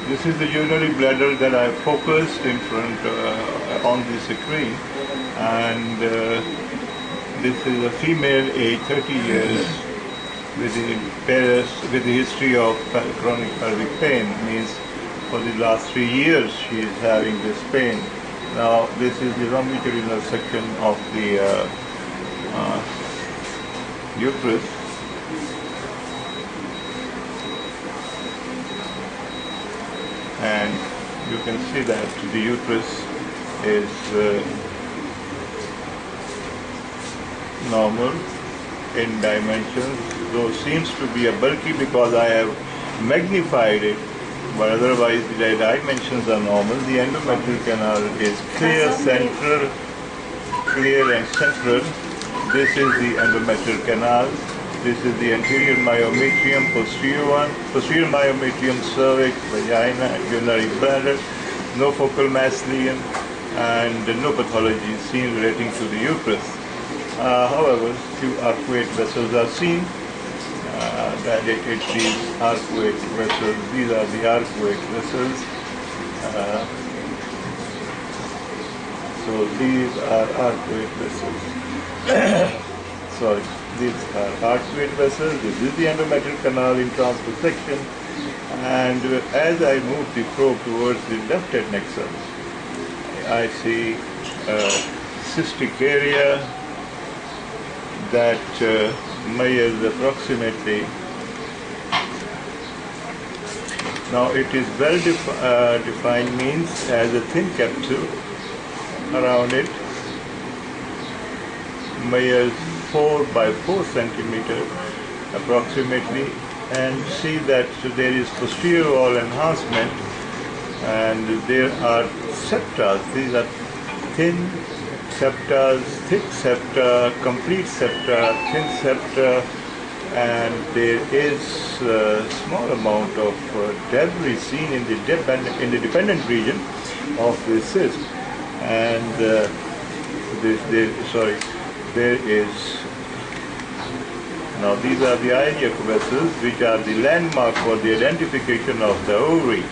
This is the urinary bladder that I focused in front on the screen, and this is a female aged 30 years with the history of chronic pelvic pain. Means for the last 3 years she is having this pain. Now this is the longitudinal section of the uterus. And you can see that the uterus is normal in dimensions, though seems to be a bulky because I have magnified it, but otherwise the dimensions are normal. The endometrial canal is clear and central. This is the endometrial canal. This is the anterior myometrium, posterior myometrium, cervix, vagina, urinary bladder, no focal mass lesion, and no pathology seen relating to the uterus. However, few arcuate vessels are seen. Dilated these arcuate vessels. These are the arcuate vessels. So these are arcuate vessels. Sorry. These are arcuate vessels. This is the endometrial canal in transverse section, and as I move the probe towards the left adnexal, I see cystic area that measures approximately. Now it is well defined, means as a thin capsule around it, measures 4 by 4 centimeter approximately, and see that there is posterior wall enhancement, and there are septa. These are thin septa, thick septa, complete septa, thin septa, and there is a small amount of debris seen in the dependent region of the cyst, and there is. Now these are the iliac vessels, which are the landmark for the identification of the ovary,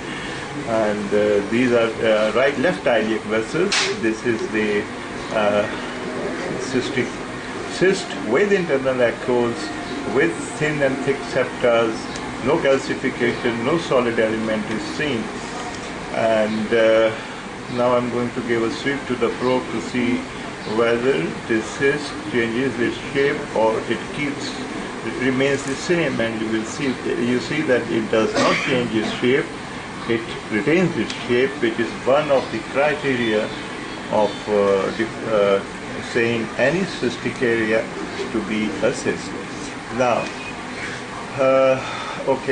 and these are left iliac vessels. This is the cystic cyst with internal echoes, with thin and thick septas, no calcification, no solid element is seen. And now I'm going to give a sweep to the probe to see whether this cyst changes its shape or it remains the same, and you see that it does not change its shape. It retains its shape, which is one of the criteria of saying any cystic area to be a cyst. Now,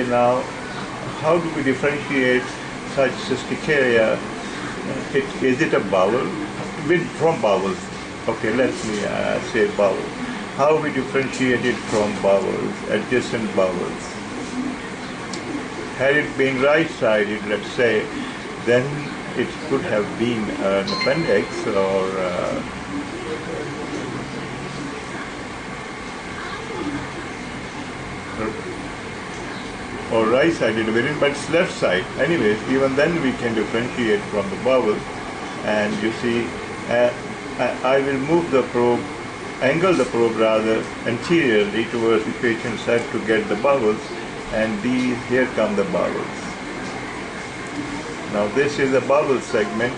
now how do we differentiate such cystic area? Is it a bowel? From bowels. Okay, let me say bowel. How we differentiate it from bowels, adjacent bowels? Had it been right-sided, let's say, then it could have been an appendix or right-sided, but it's left side. Anyways, even then we can differentiate from the bowel. And you see, I will move the probe, angle the probe rather, anteriorly towards the patient's head to get the bowels, and here come the bowels. Now this is a bowel segment.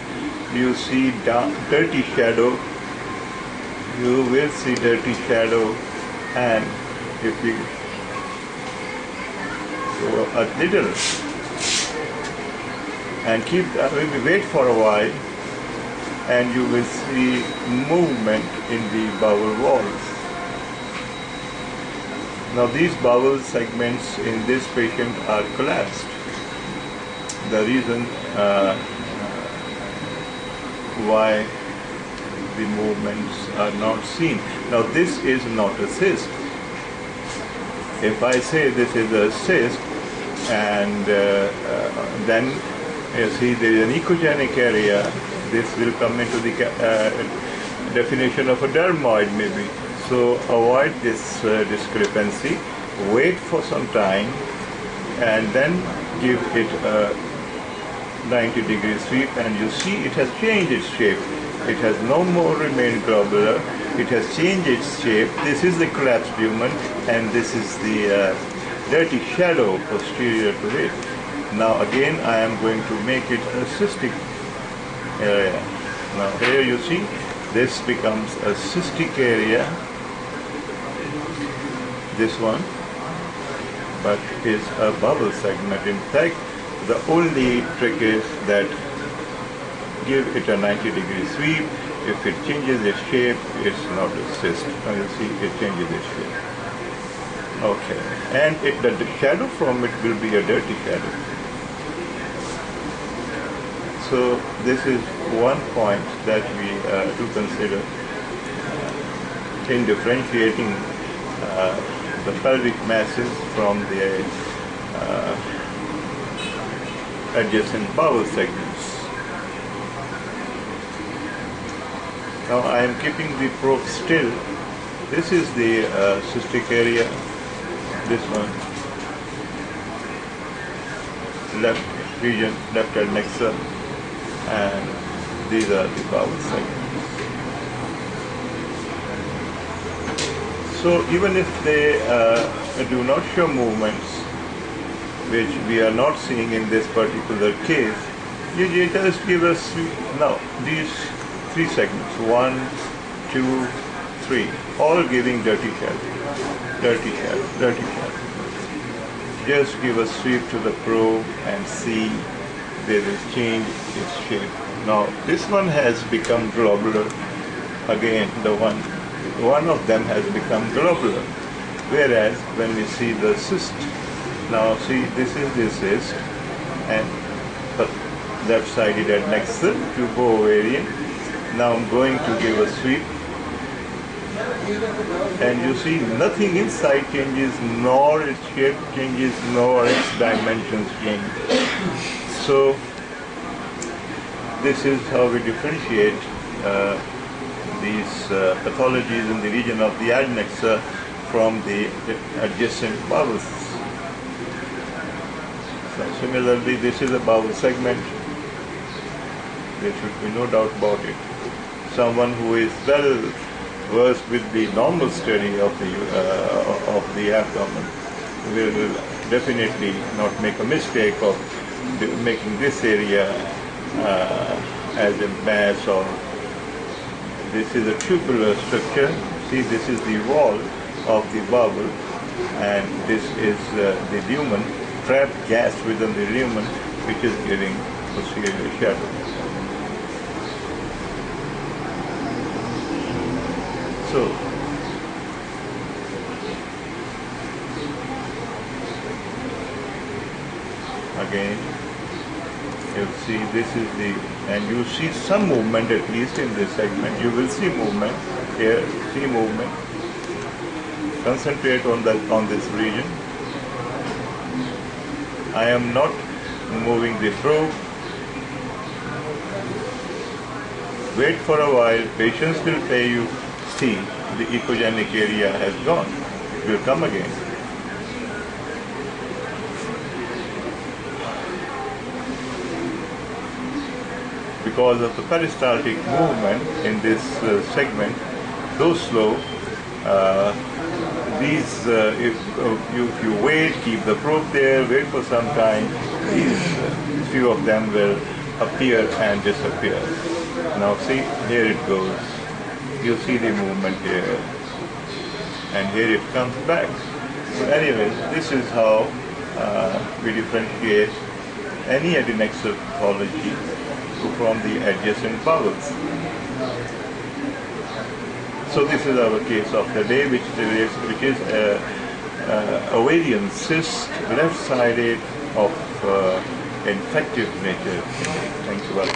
You see dirty shadow. You will see dirty shadow, and if we go a little and wait for a while, and you will see movement in the bowel walls. Now these bowel segments in this patient are collapsed. The reason why the movements are not seen. Now this is not a cyst. If I say this is a cyst, and then you see there is an echogenic area, this will come into the definition of a dermoid maybe. So avoid this discrepancy, wait for some time, and then give it a 90-degree sweep, and you see it has changed its shape. It has no more remained globular. It has changed its shape. This is the collapsed lumen, and this is the dirty shadow posterior to it. Now again I am going to make it a cystic area. Now here you see this becomes a cystic area, this one, but is a bowel segment. In fact, the only trick is that give it a 90-degree sweep. If it changes its shape, it's not a cyst. Now you see it changes its shape. Okay, and the shadow from it will be a dirty shadow. So this is one point that we do consider in differentiating the pelvic masses from the adjacent bowel segments. Now I am keeping the probe still. This is the cystic area, this one, left region, left adnexa, and these are the bowel segments. So even if they do not show movements, which we are not seeing in this particular case, you just give us, now these three segments, 1, 2, 3, all giving dirty shadow, dirty shadow, dirty shadow. Just give a sweep to the probe and see they will change its shape. Now this one has become globular. Again, the one of them has become globular. Whereas when we see the cyst, now see this is the cyst, and left-sided adnexal, tubo-ovarian. Now I'm going to give a sweep, and you see nothing inside changes, nor its shape changes, nor its dimensions change. So this is how we differentiate these pathologies in the region of the adnexa from the adjacent bowels. So similarly, this is a bowel segment. There should be no doubt about it. Someone who is well versed with the normal study of the abdomen will definitely not make a mistake of making this area as a mass, or this is a tubular structure. See, this is the wall of the bowel, and this is the lumen, trapped gas within the lumen, which is giving posterior shadow. So again, you'll see this is the, and you see some movement at least in this segment. You will see movement here, see movement. Concentrate on this region. I am not moving the probe. Wait for a while, patience will pay you. See, the echogenic area has gone. It will come again. Because of the peristaltic movement in this segment, though slow, if you wait, keep the probe there, wait for some time, these few of them will appear and disappear. Now see, here it goes. You see the movement here, and here it comes back. So anyways, this is how we differentiate any adnexal pathology from the adjacent bowels. So this is our case of the day, which is ovarian cyst, left-sided, of infective nature. Thanks a lot.